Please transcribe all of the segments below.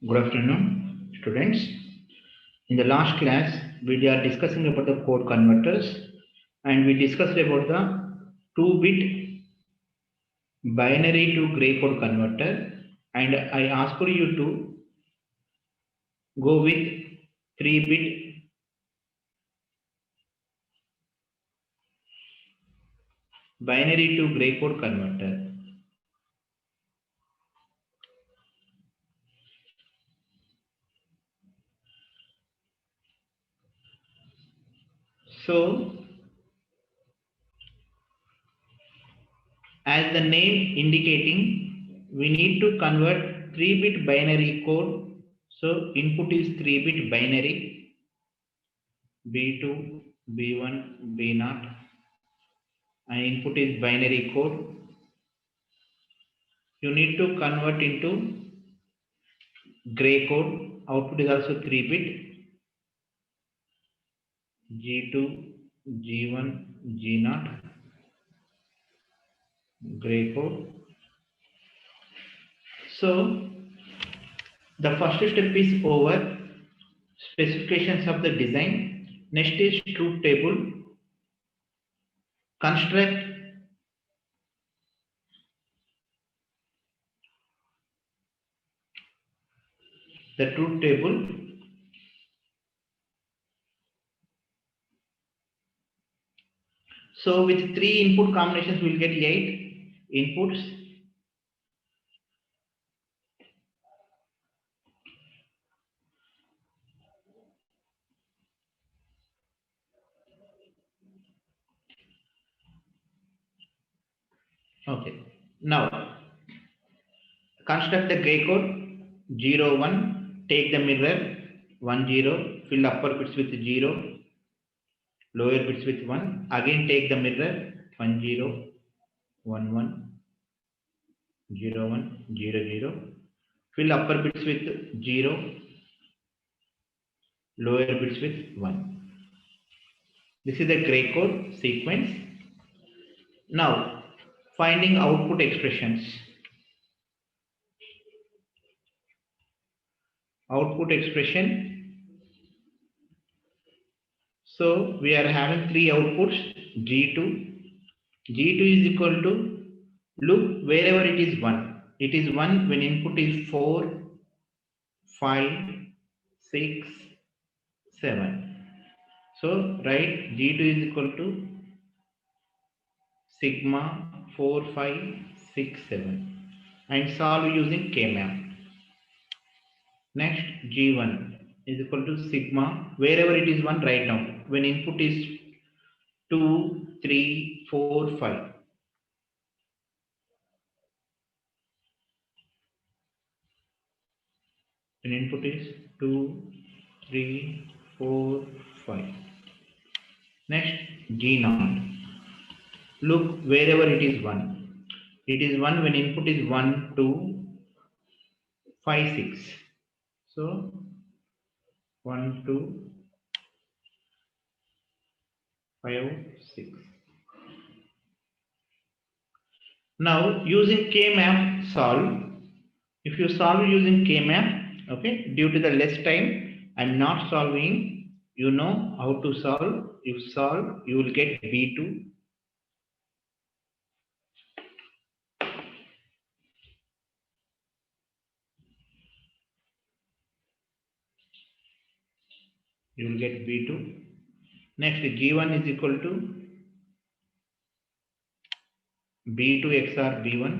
Good afternoon, students. In the last class, we are discussing about the code converters and we discussed about the 2-bit binary to gray code converter, and I asked you to go with 3-bit binary to gray code converter. So, as the name indicating, we need to convert 3-bit binary code. So, input is 3-bit binary B2, B1, B0, and input is binary code. You need to convert into gray code. Output is also 3-bit G2, G1, G0, gray code. So the first step is over. Specifications of the design. Next is truth table. Construct the truth table. So with 3 input combinations, we will get 8 inputs. Okay. Now construct the gray code 0 1. Take the mirror 1 0. Fill upper bits with 0. Lower bits with 1. Again take the mirror 1 0 1 1 0 1 0 0. Fill upper bits with 0. Lower bits with 1. This is the gray code sequence. Now finding output expressions. Output expression. So we are having 3 outputs G2. G2 is equal to, look wherever it is 1. It is 1 when input is 4, 5, 6, 7. So write G2 is equal to sigma 4, 5, 6, 7 and solve using K-map. Next G1 is equal to sigma, wherever it is 1 write down. When input is 2, 3, 4, 5. When input is 2, 3, 4, 5. Next G0. Look wherever it is 1. It is 1 when input is 1, 2, 5, 6. So 1, 2, 5, 6. Now using K-map solve. If you solve using K-map, okay, due to the less time, I'm not solving. You know how to solve. You solve, you will get B2. You will get B2. Next G1 is equal to B2 XOR B1.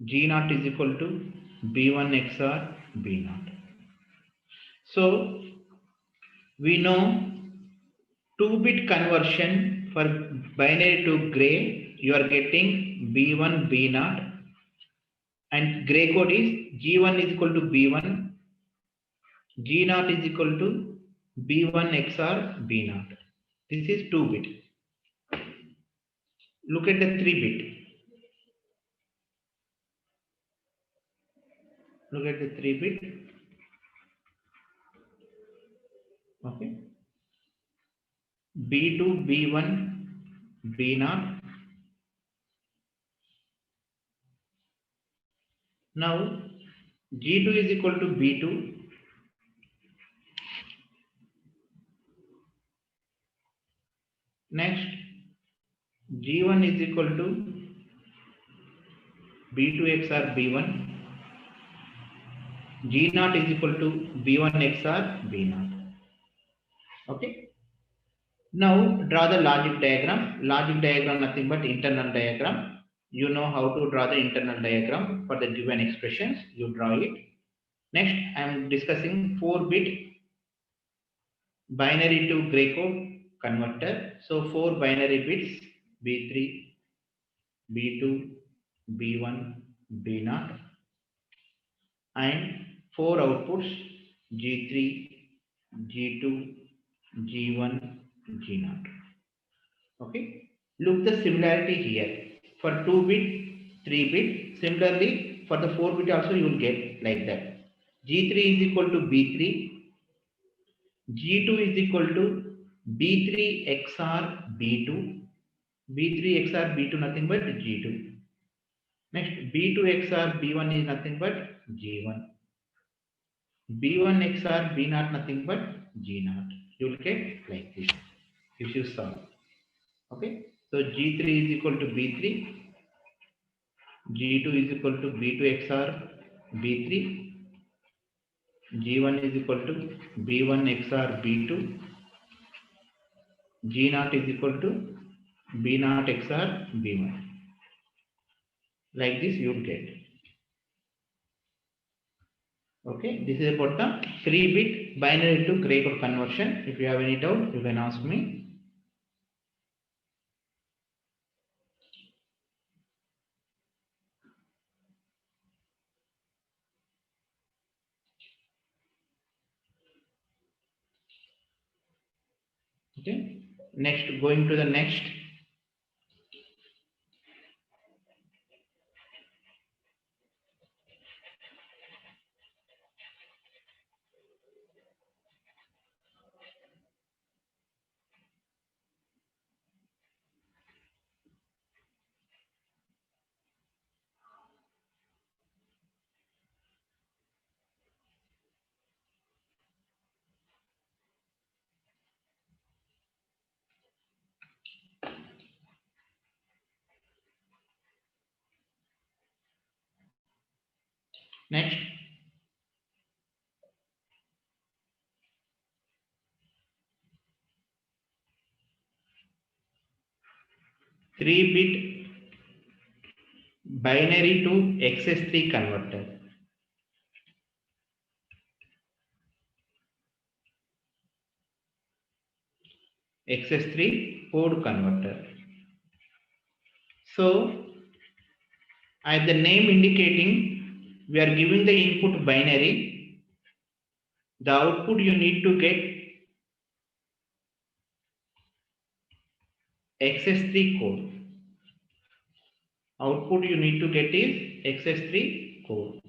G0 is equal to B1 XOR B0. So we know 2-bit conversion for binary to gray, you are getting B1 B0 and gray code is G1 is equal to B1, G0 is equal to B1 XOR B0. This is 2-bit. Look at the 3-bit. Look at the 3-bit. Okay. B2, B1, B0. Now G2 is equal to B2. Next G1 is equal to B2 XOR B1. G0 is equal to B1 XOR B0. Okay. Now draw the logic diagram. Logic diagram nothing but internal diagram. You know how to draw the internal diagram for the given expressions. You draw it. Next, I am discussing 4-bit binary to gray code converter. So 4 binary bits B3, B2, B1, B0 and 4 outputs G3, G2, G1, G0. Okay. Look the similarity here. For 2-bit, 3-bit. Similarly, for the 4-bit also you will get like that. G3 is equal to B3. G2 is equal to B3 XOR B2. B3 XOR B2 nothing but G2. Next B2 XOR B1 is nothing but G1. B1 XOR B0 nothing but G0. You will get like this if you solve. Okay. So G3 is equal to B3. G2 is equal to B2 XOR B3. G1 is equal to B1 XOR B2. G0 is equal to B0 XOR B1. Like this you will get. Okay, this is about the 3-bit binary to gray code conversion. If you have any doubt, you can ask me. Okay, next going to the next. Next, 3-bit binary to XS3 converter. XS3 code converter. So, as the name indicating, we are giving the input binary. The output you need to get XS3 code. Output you need to get is XS3 code.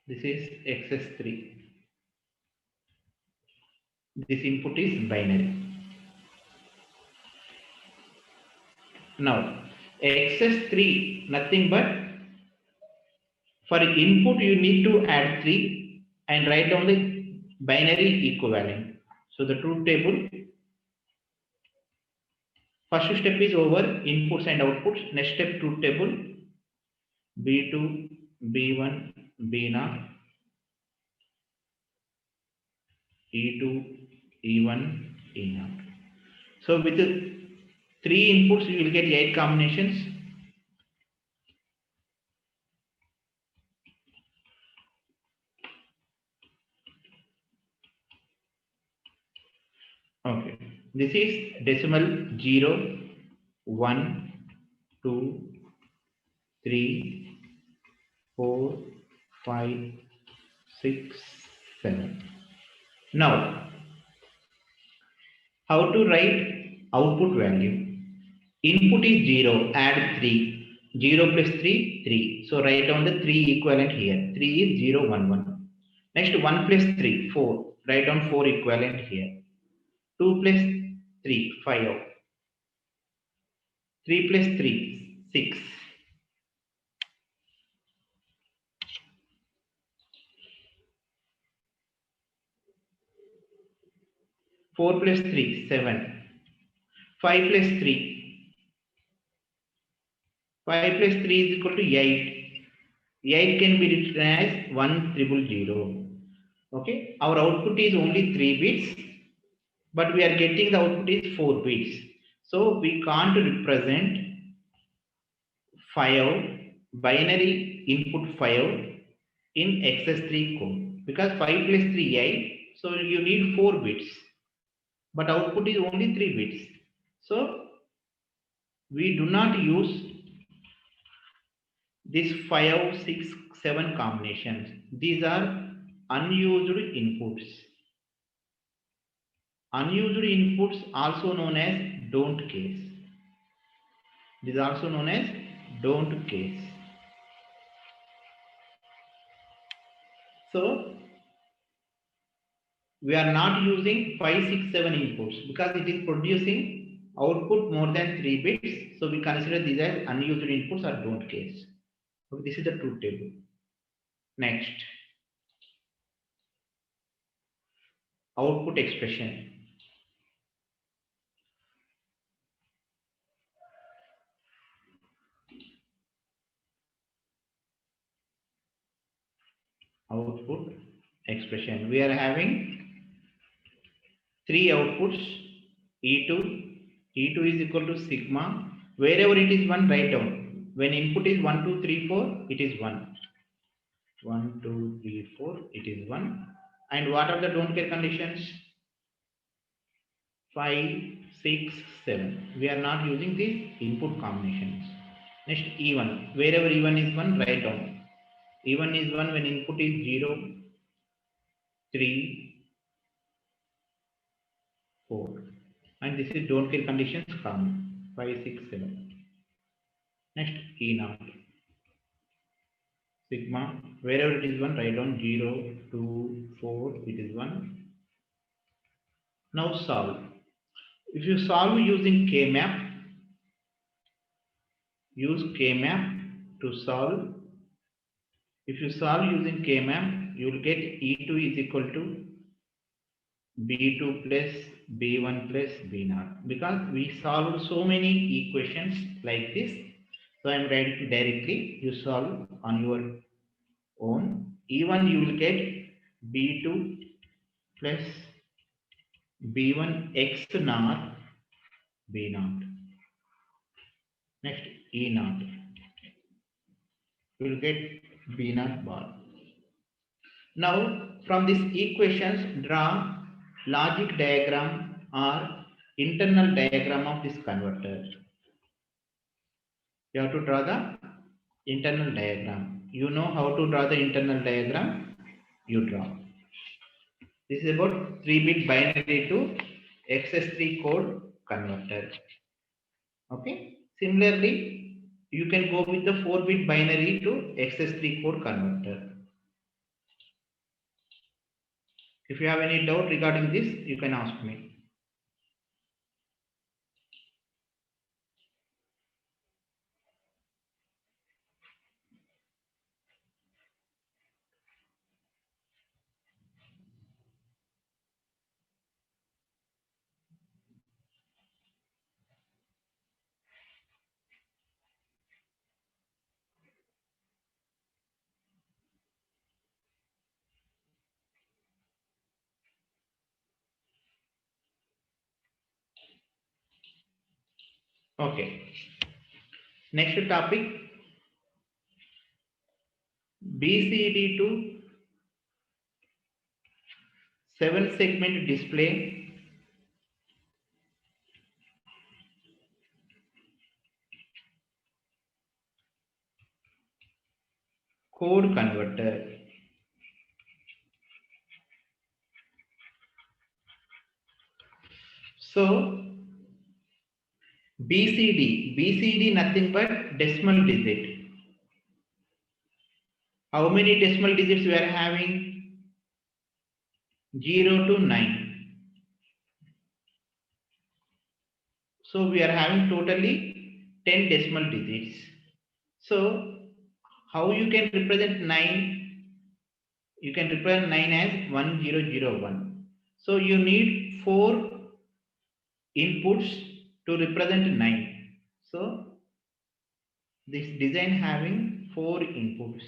This is XS3. This input is binary. Now, XS3 nothing but for input you need to add 3 and write down the binary equivalent. So the truth table. First step is over inputs and outputs. Next step truth table. B2, B1, B0, E2, E1, E0. So with the 3 inputs you will get 8 combinations. Okay. This is decimal 0, 1, 2, 3, 4, 5, 6, 7. Now, how to write output value? Input is 0, add 3. 0 plus 3, 3. So write down the 3 equivalent here. 3 is 0, 1, 1. Next 1 plus 3, 4. Write down 4 equivalent here. 2 plus 3, 5. 3 plus 3, 6. 4 plus 3, 7. 5 plus 3. 5 plus 3 is equal to 8. 8 can be written as 1000. Okay. Our output is only 3 bits, but we are getting the output is 4 bits. So we can't represent 5 binary input 5 in XS3 code because 5 plus 3 8. So you need 4 bits, but output is only 3 bits. So we do not use this 5, 6, 7 combinations. These are unused inputs. Unused inputs also known as don't case. This is also known as don't case. So we are not using 5, 6, 7 inputs because it is producing output more than 3 bits. So we consider these as unused inputs or don't case. So this is the truth table. Next, output expression. Output expression. We are having 3 outputs. E2 is equal to sigma. Wherever it is 1, write down. When input is 1, 2, 3, 4, it is 1. 1, 2, 3, 4, it is 1. And what are the don't care conditions? 5, 6, 7. We are not using these input combinations. Next, E1. Wherever E1 is 1, write down. E1 is 1 when input is 0, 3, 4. And this is don't care conditions common. 5, 6, 7. Next, E0. Sigma. Wherever it is 1, write down 0, 2, 4. It is 1. Now solve. If you solve using K-map, use K-map to solve. If you solve using K-map, you will get E2 is equal to B2 plus B1 plus B0 because we solved so many equations like this. So I am writing directly. You solve on your own. E1 you will get B2 plus B1 X naught B0. Next E0. You will get B0 bar. Now from these equations draw logic diagram or internal diagram of this converter. You have to draw the internal diagram. You know how to draw the internal diagram? You draw. This is about 3-bit binary to XS3 code converter. Okay. Similarly, you can go with the 4-bit binary to XS3 code converter. If you have any doubt regarding this, you can ask me. Okay. Next topic, BCD to 7-segment display code converter. So BCD nothing but decimal digit. How many decimal digits we are having? 0 to 9. So we are having totally 10 decimal digits. So how you can represent 9? You can represent 9 as 1001. So you need 4 inputs to represent 9. So this design having 4 inputs.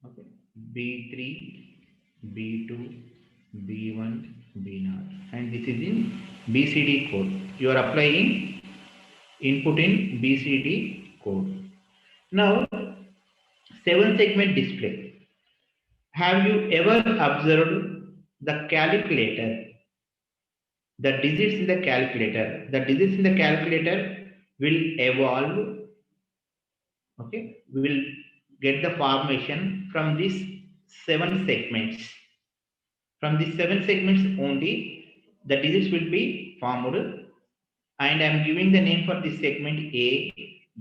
Okay. B3, B2, B1, B0. And this is in BCD code. You are applying input in BCD code. Now, 7 segment display. Have you ever observed the calculator? The digits in the calculator. The digits in the calculator will evolve. Okay, we will get the formation from these 7 segments. From these 7 segments only, the digits will be formed, and I am giving the name for this segment A,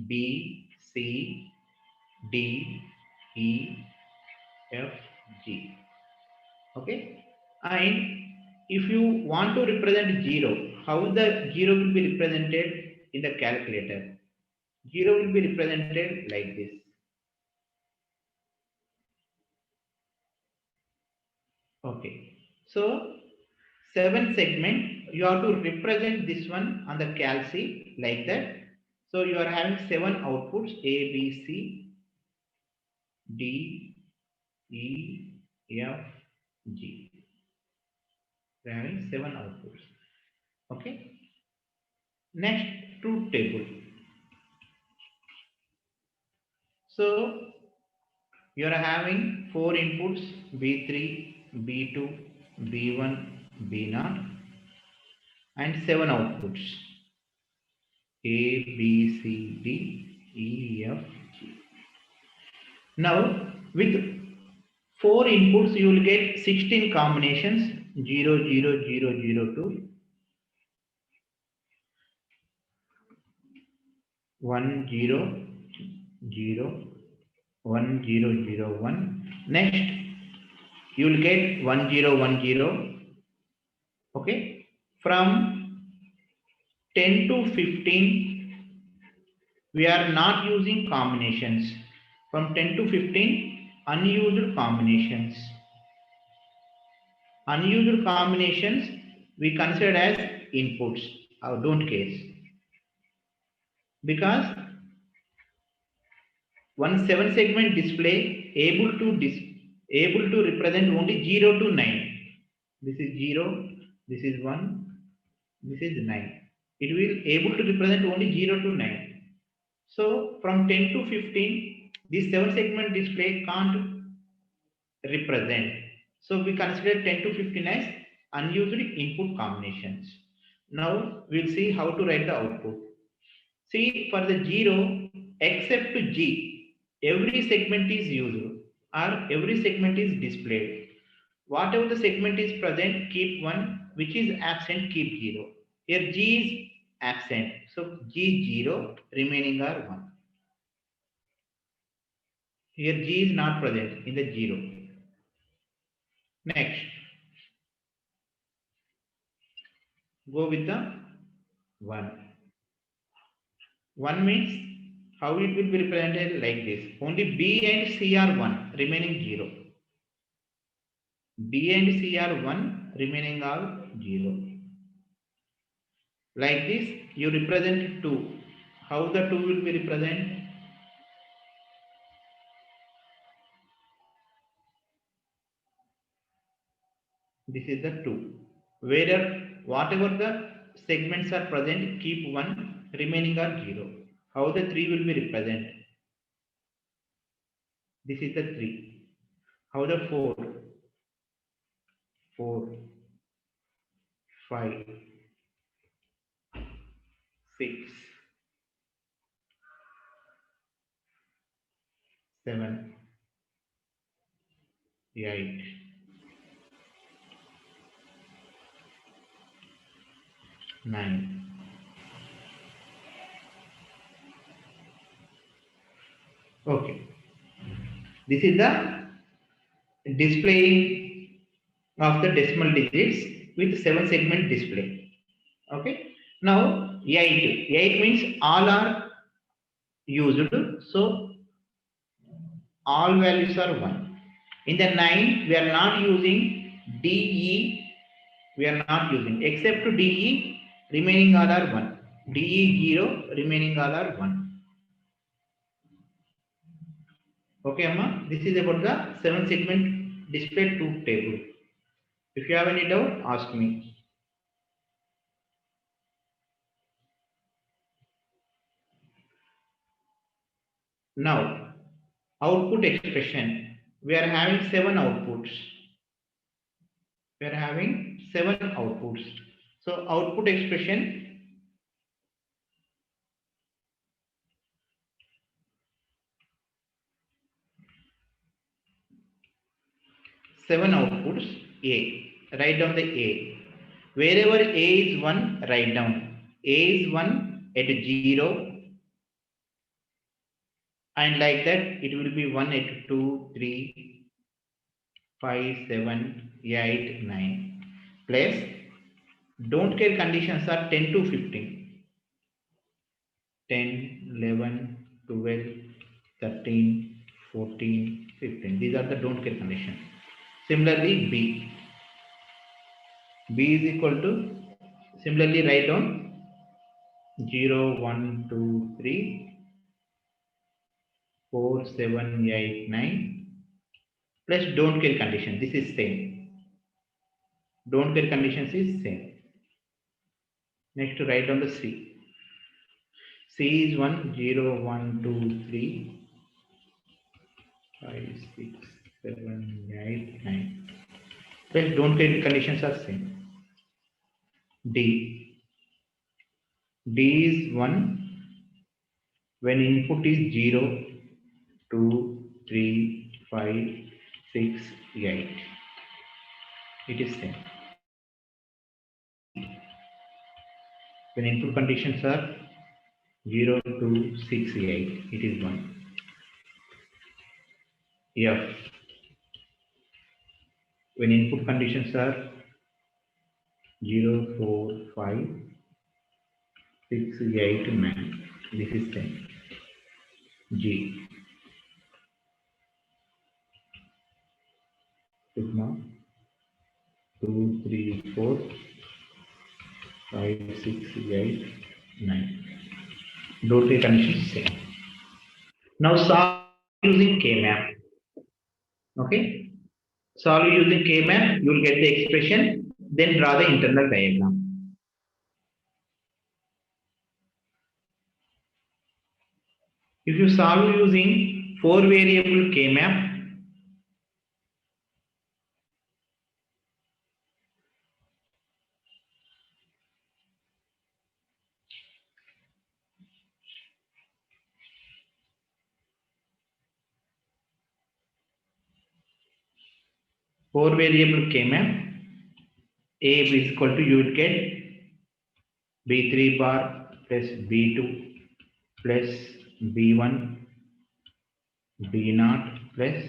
B, C, D, E, F, G. Okay, and if you want to represent 0, how the 0 will be represented in the calculator? 0 will be represented like this. Okay, so 7 segment, you have to represent this one on the cal sheet like that. So you are having 7 outputs A, B, C, D, E, F, G. We are having 7 outputs. Okay. Next, truth table. So you are having 4 inputs B3, B2, B1, B0, and 7 outputs A, B, C, D, E, F, G. Now, with 4 inputs, you will get 16 combinations 0, 0, 0, 0, 2, 1, 0, 0, 1, 0, 0, 1. Next, you will get 1, 0, 1, 0. Okay. From 10 to 15, we are not using combinations. From 10 to 15, unused combinations. Unused combinations we consider as inputs. Don't case. Because one 7 segment display able to represent only 0 to 9. This is 0, this is 1, this is 9. It will able to represent only 0 to 9. So from 10 to 15, this 7 segment display can't represent. So we consider 10 to 15 as unused input combinations. Now we'll see how to write the output. See, for the 0, except G, every segment is used or every segment is displayed. Whatever the segment is present, keep 1, which is absent, keep 0. Here G is absent, so G 0, remaining are 1. Here G is not present in the 0. Next, go with the 1. 1 means how it will be represented like this. Only B and C are 1, remaining 0. B and C are 1, remaining are 0. Like this, you represent 2. How the 2 will be represented? This is the 2. Where whatever the segments are present, keep 1, remaining are 0. How the 3 will be represented? This is the 3. How the 4? 4, 5, 6, 7, 8, 9. Okay. This is the displaying of the decimal digits with 7 segment display. Okay. Now 8 means all are used, so all values are 1. In the 9 we are not using DE, we are not using except to DE, remaining all are 1. DE 0, remaining all are 1. Okay, Amma, this is about the 7 segment display truth table. If you have any doubt, ask me. Now, output expression. We are having 7 outputs. We are having 7 outputs. So, output expression, 7 outputs. A. Write down the A. Wherever A is 1, write down. A is 1 at 0. And like that, it will be 1 at 2, 3, 5, 7, 8, 9. Plus, don't care conditions are 10 to 15. 10, 11, 12, 13, 14, 15. These are the don't care conditions. Similarly, B. B is equal to, similarly write down 0, 1, 2, 3, 4, 7, 8, 9. Plus don't care condition. This is same. Don't care conditions is same. Next, write down the C. C is 1, 0, 1, 2, 3, 5, 6, 7, 8, 9. Well, don't care conditions are same. D. D is 1 when input is 0, 2, 3, 5, 6, 8. It is same. When input conditions are 0, 2, 6, 8, it is 1. F. When input conditions are 0, 4, 5, 6, 8, 9. This is same. G. Sigma 2, 3, 4, 5, 6, 8, 9. Don't take conditions same. Now solve using K-map. Okay. Solve using K-map, you will get the expression, then draw the internal diagram. If you solve using 4 variable K-map, A is equal to, you will get B3 bar plus B2 plus B1 B0 plus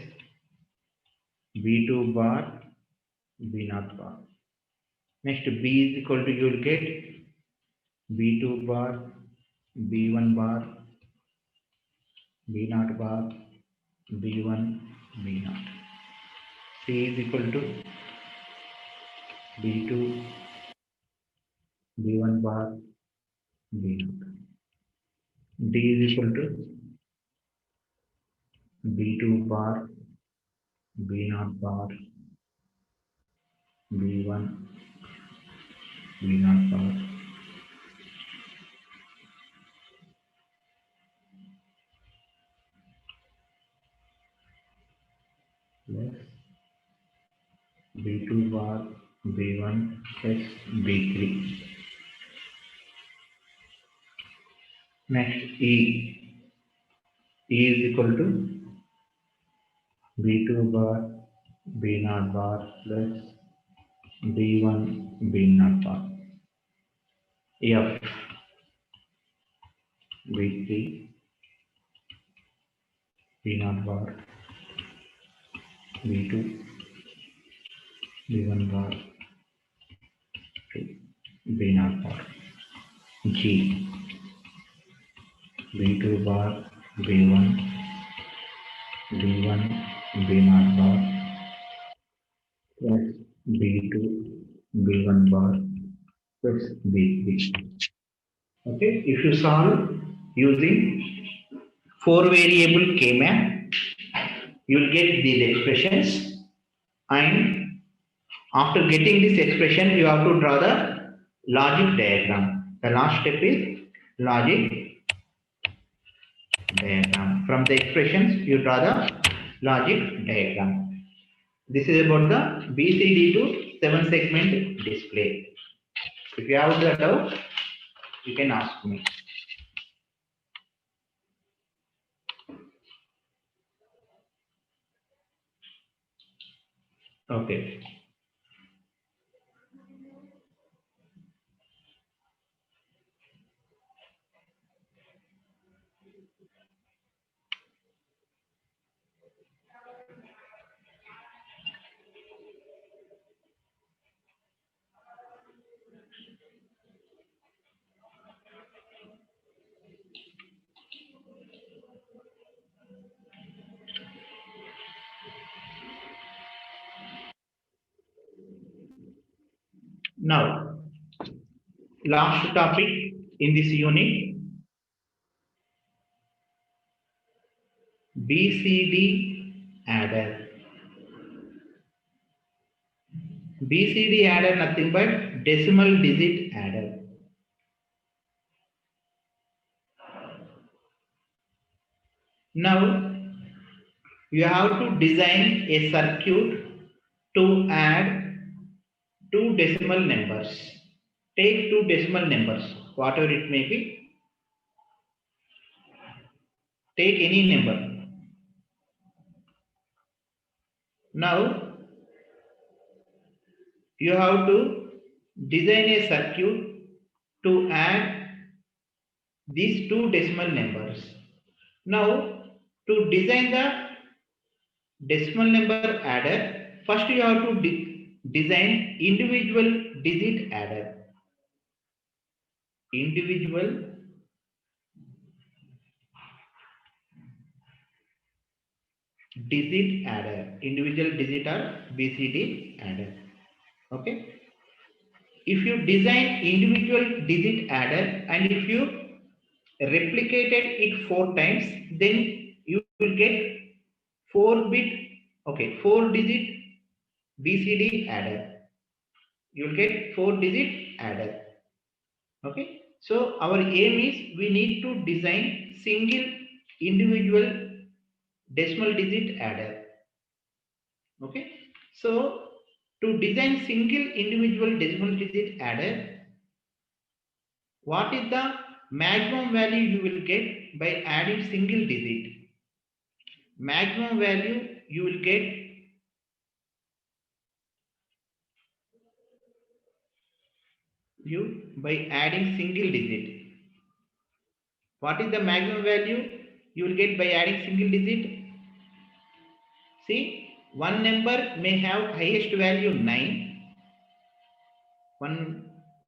B2 bar B0 bar. Next, B is equal to, you will get B2 bar B1 bar B0 bar B1 B0. C is equal to B2 B1 bar B0. D is equal to B2 bar B0 bar B1 B0 bar plus B2 bar B1 plus B3. Next, E is equal to B2 bar B0 bar plus B1 B0 bar. F B3 B0 bar B2 B1 bar B naught bar. G B2 bar B1 B1 B naught bar plus B2 B1 bar plus B3. Okay, if you solve using 4-variable K-map, you will get these expressions, and after getting this expression, you have to draw the logic diagram. The last step is logic diagram. From the expressions, you draw the logic diagram. This is about the BCD to 7-segment display. If you have the doubt, you can ask me. Okay. Now, last topic in this unit, BCD adder. BCD adder nothing but decimal digit adder. Now, you have to design a circuit to add two decimal numbers. Take two decimal numbers, whatever it may be. Take any number. Now, you have to design a circuit to add these two decimal numbers. Now, to design the decimal number adder, first you have to design individual digit adder. Individual digit adder. Individual digit or BCD adder. Okay. If you design individual digit adder and if you replicated it 4 times, then you will get 4-bit, okay, 4-digit BCD adder. You will get 4-digit adder. Okay. So our aim is we need to design single individual decimal digit adder. Okay. So to design single individual decimal digit adder, what is the maximum value you will get by adding single digit? Maximum value you will get by adding single digit. What is the maximum value you will get by adding single digit? See, one number may have highest value 9.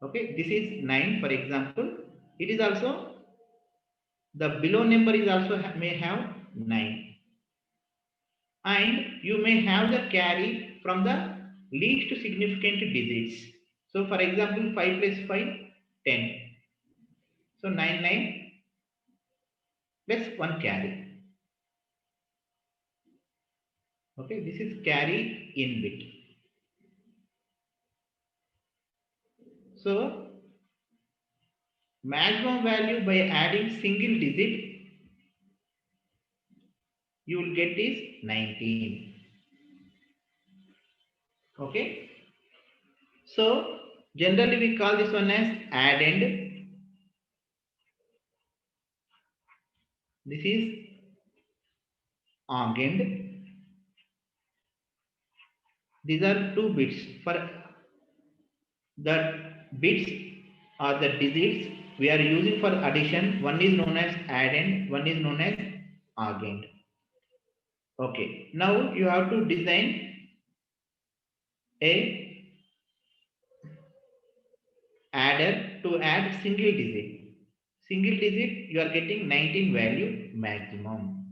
Okay, this is 9 for example. It is also, the below number is also may have 9. And you may have the carry from the least significant digits. So for example, 5 plus 5, 10. So 9 plus 1 carry. Okay, this is carry in bit. So maximum value by adding single digit you will get is 19. Okay. So generally we call this one as addend. This is augend. These are two bits. For the bits or the digits we are using for addition, one is known as addend, one is known as augend. Okay. Now you have to design a adder to add single digit. Single digit, you are getting 19 value maximum.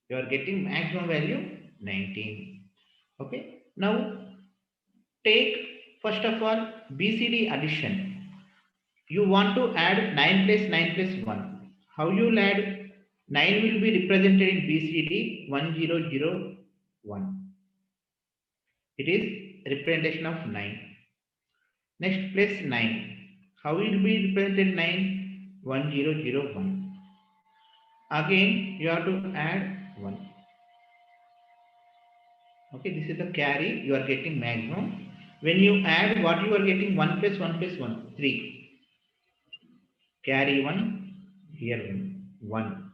You are getting maximum value 19. Okay. Now take first of all BCD addition. You want to add 9 plus 9 plus 1. How you will add? 9 will be represented in BCD 1001. It is representation of 9. Next plus 9. How will be represented 9? 1001. Again you have to add 1. Okay, this is the carry you are getting maximum. When you add what you are getting 1 plus 1 plus 1, 3. Carry 1, here 1.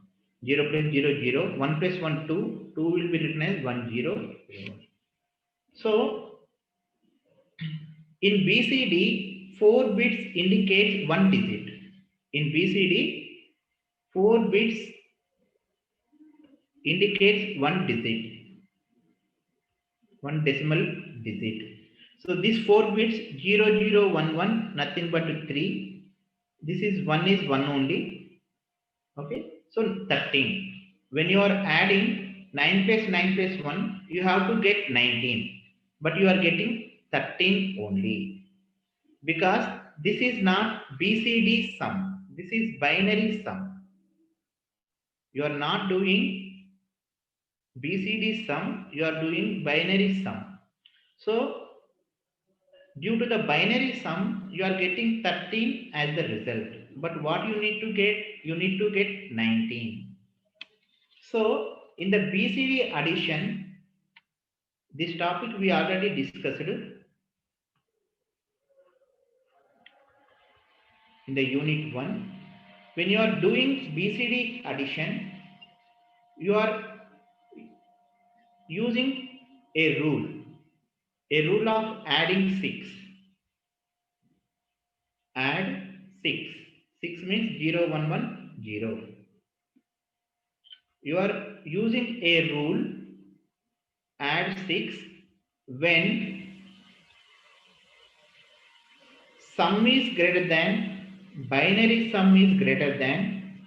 0 plus 0, 0. 1 plus 1, 2. 2 will be written as 1, 0, 1. So, in BCD, 4 bits indicates 1 digit. In BCD, 4 bits indicates 1 digit. 1 decimal digit. So, these 4 bits 0, 0, 1, 1, nothing but 3. This is 1 only. Okay. So, 13. When you are adding 9 plus 9 plus 1, you have to get 19. But you are getting 13 only. Because this is not BCD sum. This is binary sum. You are not doing BCD sum. You are doing binary sum. So, due to the binary sum, you are getting 13 as the result. But what you need to get? You need to get 19. So, in the BCD addition, this topic we already discussed in the unit 1. When you are doing BCD addition, you are using a rule of adding 6. Add 6. 6 means 0, 1, 1, 0. You are using a rule add 6 when sum is greater than, binary sum is greater than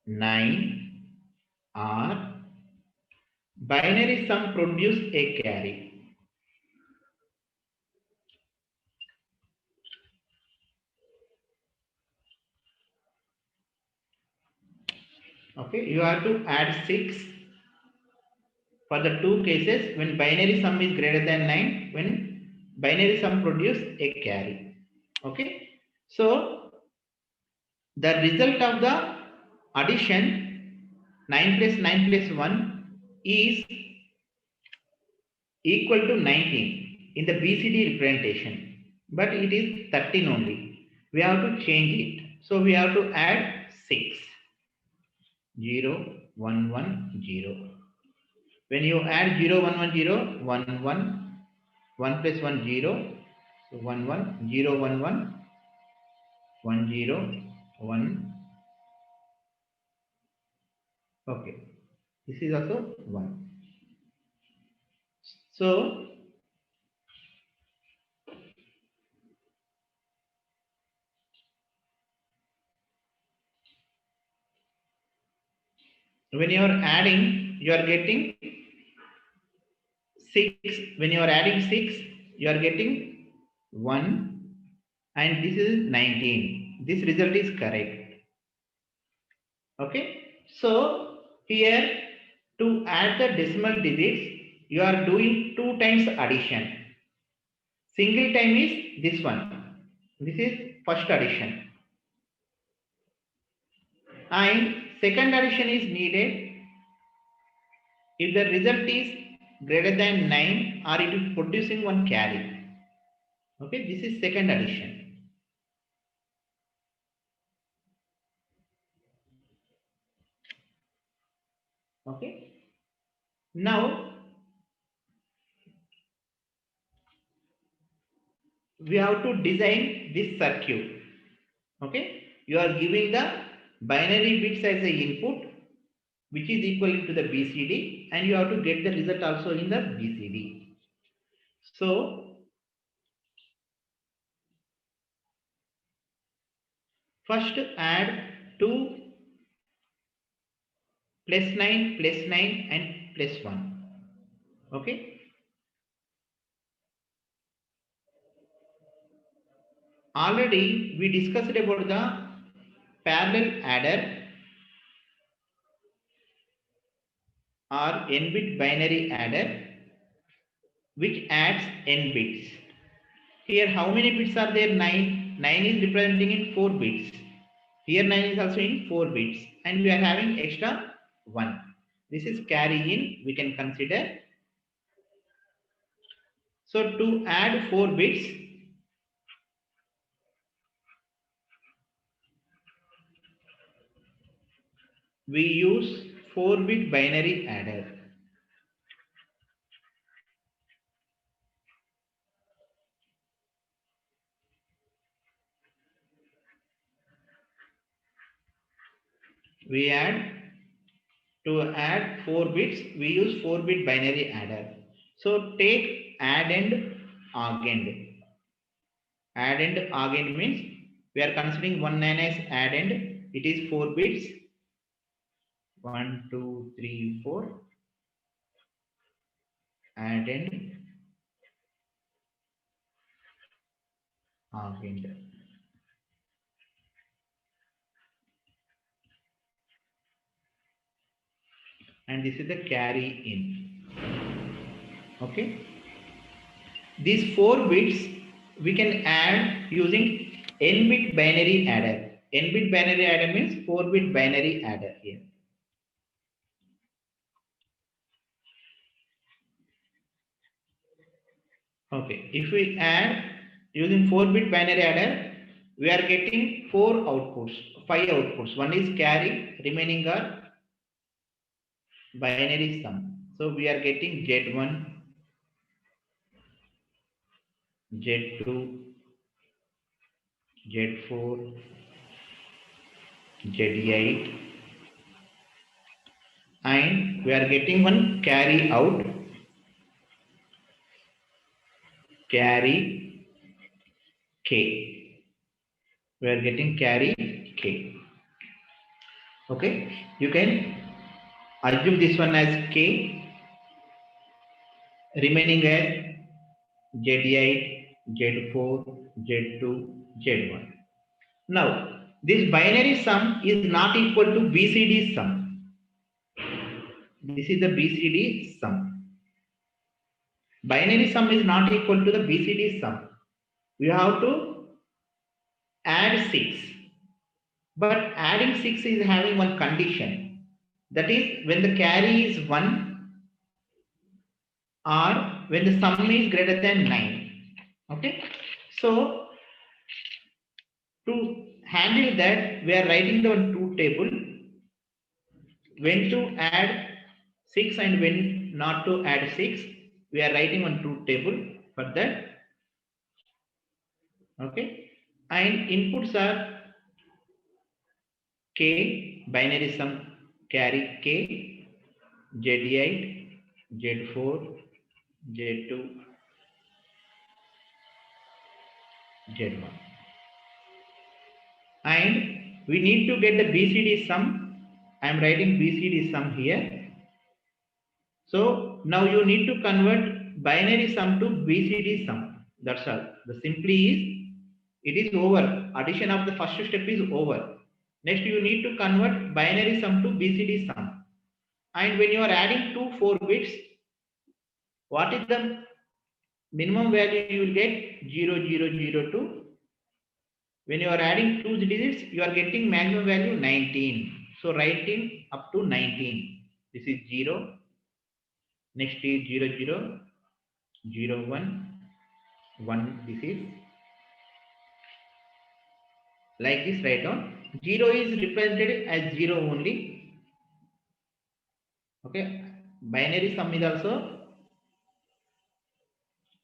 9 or binary sum produce a carry. Okay, you have to add 6 for the two cases when binary sum is greater than 9, when binary sum produce a carry. Okay, so the result of the addition 9 plus 9 plus 1 is equal to 19 in the BCD representation, but it is 13 only. We have to change it. So we have to add 6. 0, 1, 1, 0. When you add 0, 1, 1, 0, 1, 1, 1 plus 1, 0. So 1, 1, 0, 1, 1, 1, 0, 1. Okay. This is also 1. So when you are adding, you are getting 6. When you are adding 6, you are getting 1 and this is 19. This result is correct. Okay. So here to add the decimal digits, you are doing 2 times addition. Single time is this one. This is first addition. And second addition is needed if the result is greater than 9 or it is producing one carry. Okay, this is second addition. Okay. Now we have to design this circuit. Okay, you are giving the binary bits as a input, which is equal to the BCD, and you have to get the result also in the BCD. So first add 2 plus 9 and plus 1. Okay. Already we discussed about the parallel adder or n-bit binary adder which adds n bits. Here how many bits are there? 9. 9 is representing in 4 bits. Here 9 is also in 4 bits and we are having extra 1. This is carry in, we can consider. So to add 4 bits, we use 4-bit binary adder. We add, to add 4 bits, we use 4-bit binary adder. So take add and argand. Add and argand means we are considering 1 9 as add and it is 4 bits. 1, 2, 3, 4. Add and argand. And this is the carry in. Okay. These 4 bits we can add using n-bit binary adder. N-bit binary adder means 4-bit binary adder here. Okay, if we add using 4-bit binary adder, we are getting 4 outputs, 5 outputs. One is carry, remaining are binary sum. So we are getting Z1, Z2, Z4, Z8, and we are getting one carry out, carry K. We are getting carry K. Okay, you can assume this one as K, remaining as Z8, Z4, Z2, Z1. Now, this binary sum is not equal to BCD sum. This is the BCD sum. Binary sum is not equal to the BCD sum. We have to add 6. But adding 6 is having one condition. That is when the carry is 1 or when the sum is greater than 9. Okay. So to handle that, we are writing down two table. When to add 6 and when not to add 6. We are writing on truth table for that. Okay. And inputs are K, binary sum carry K, Z8, Z4, Z2, Z1. And we need to get the BCD sum. I am writing BCD sum here. So now you need to convert binary sum to BCD sum. That's all. The simply is it is over. Addition of the first step is over. Next you need to convert binary sum to BCD sum. And when you are adding two 4 bits, what is the minimum value you will get? 0, 0, 0, 2. When you are adding 2 digits, you are getting maximum value 19. So writing up to 19. This is 0. Next is 0, 0, 0, 1, 1. This is like this, write down. 0 is represented as 0 only. Okay. Binary sum is also,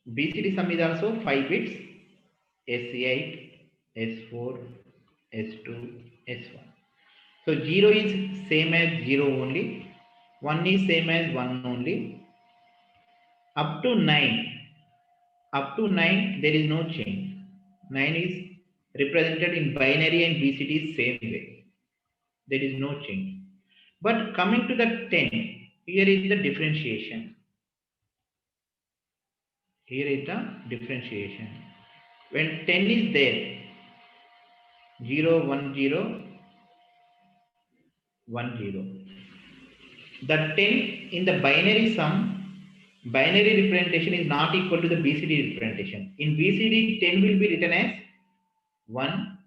BCD sum is also 5 bits. S8, S4, S2, S1. So 0 is same as 0 only. 1 is same as 1 only. Up to 9. Up to 9, there is no change. 9 is represented in binary and BCD same way. There is no change. But coming to the 10, here is the differentiation. Here is the differentiation. When 10 is there, 0, 1, 0, 1, 0. The 10 in the binary sum, binary representation is not equal to the BCD representation. In BCD, 10 will be written as 1.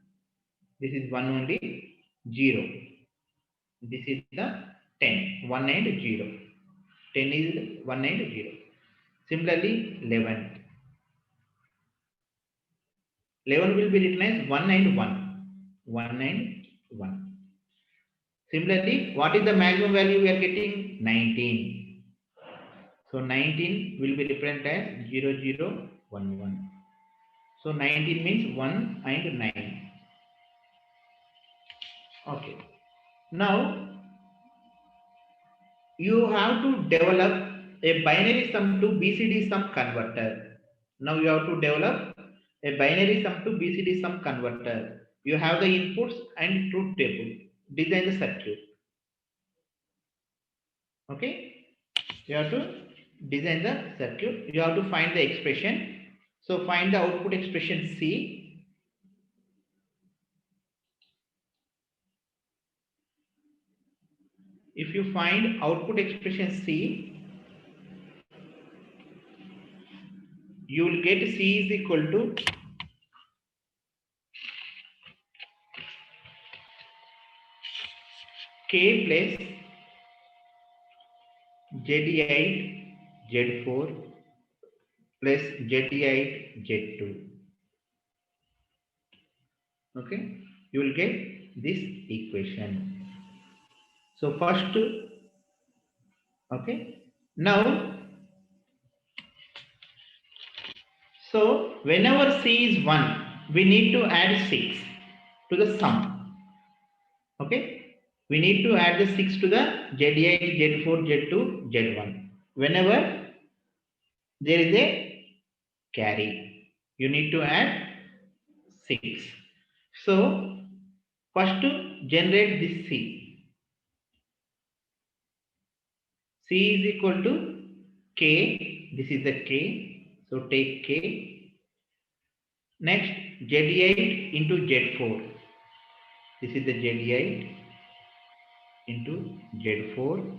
This is 1 only, 0. This is the 10, 1 and 0. 10 is 1 and 0. Similarly, 11. 11 will be written as 1 and 1. 1 and 1. Similarly, what is the maximum value we are getting? 19. So 19 will be represented as 0, 0, 1, 1. So 19 means 1 and 9. Okay. Now you have to develop a binary sum to BCD sum converter. Now you have to develop a binary sum to BCD sum converter. You have the inputs and truth table. Design the circuit. Okay. You have to design the circuit. You have to find the expression. So find the output expression C. If you find output expression C, you will get C is equal to K plus Z8 Z4 plus Z8 Z2. Okay, you will get this equation. So first, okay, now, so whenever C is 1, we need to add 6 to the sum. Okay, we need to add the 6 to the Z8, Z4, Z2, Z1. Whenever there is a carry, you need to add 6. So first to generate this C. C is equal to K. This is the K. So take K. Next Z8 into Z4. This is the Z8 into Z4.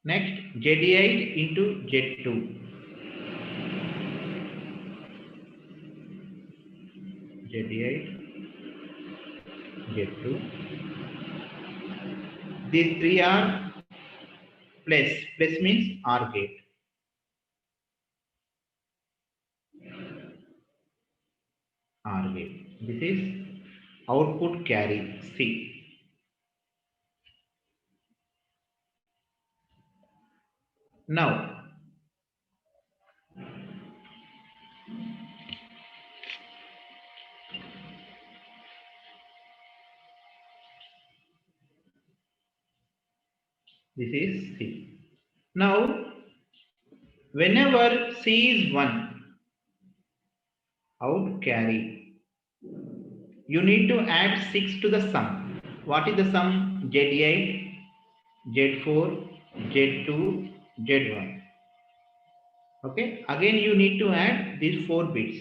Next Z8 into Z2. Z8, Z2. These three are plus. Plus means OR gate. OR gate. This is output carry C. Now, this is C. Now, whenever C is 1, out carry, you need to add 6 to the sum. What is the sum? Z8, Z4, Z2, Z1. Okay. Again, you need to add these 4 bits.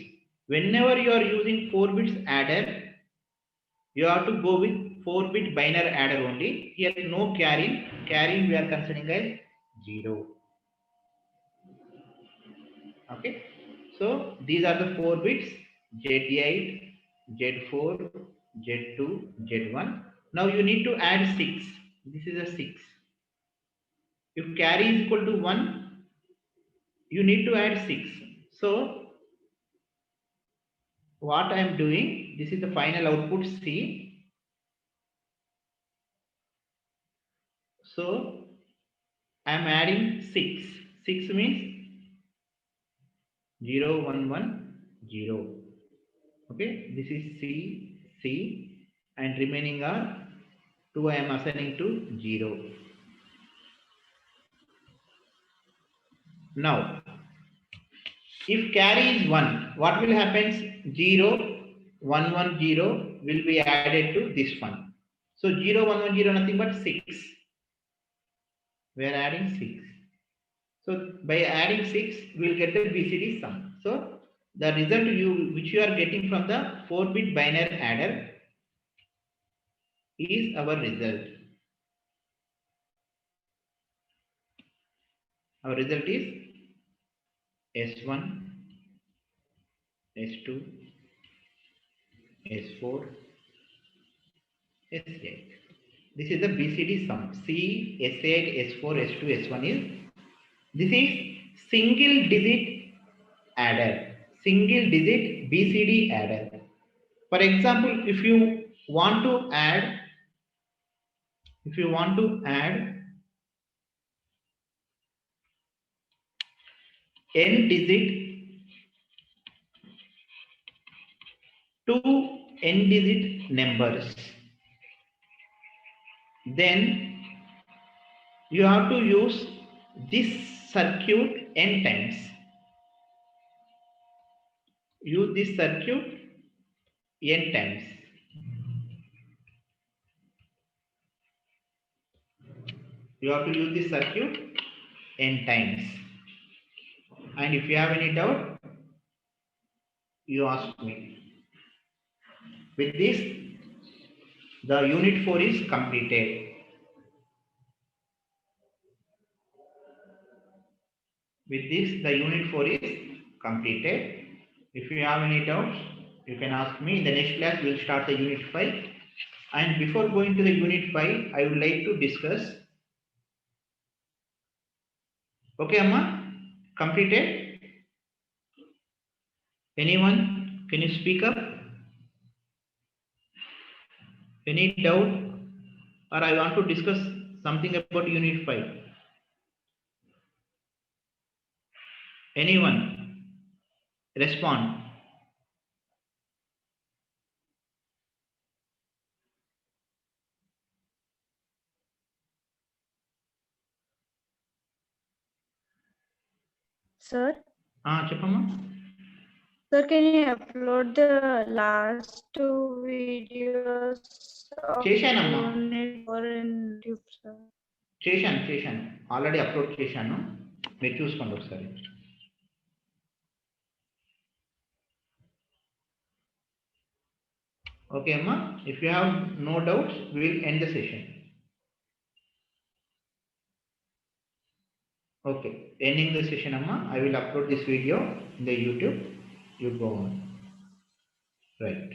Whenever you are using 4 bits adder, you have to go with 4-bit binary adder only. Here no carrying. Carrying we are considering as 0. Okay. So these are the 4 bits: Z8, Z4, Z2, Z1. Now you need to add 6. This is a 6. If carry is equal to 1, you need to add 6. So what I am doing, this is the final output C. So I am adding 6. 6 means 0, 1, 1, 0. Okay, this is C, C, and remaining are 2 I am assigning to 0. Now, if carry is 1, what will happen? 0, 1, 1, 0 will be added to this one. So 0, 1, 1, 0 nothing but 6. We are adding 6. So by adding 6, we will get the BCD sum. So the result which you are getting from the 4-bit binary adder is our result. Our result is S1, S2, S4, S8. This is the BCD sum. C, S8, S4, S2, S1 is. This is single digit adder. Single digit BCD adder. For example, if you want to add n digit to n digit numbers, then you have to use this circuit n times. Use this circuit n times. You have to use this circuit n times. And if you have any doubt, you ask me. With this, the unit 4 is completed. With this, the unit 4 is completed. If you have any doubts, you can ask me. In the next class, we will start the unit 5. And before going to the unit 5, I would like to discuss. Okay, Amma? Completed? Anyone? Can you speak up? Any doubt? Or I want to discuss something about unit 5. Anyone? Respond. Sir, Chepamma? sir, can you upload the last 2 videos of Cheshanamma. unit 4 in YouTube, sir? చేశాను already upload చేశాను మీరు చూసుకోండి ఒకసారి okay అమ్మా if you have no doubts we will end the session okay ending the session అమ్మా I will upload this video in the YouTube you go on right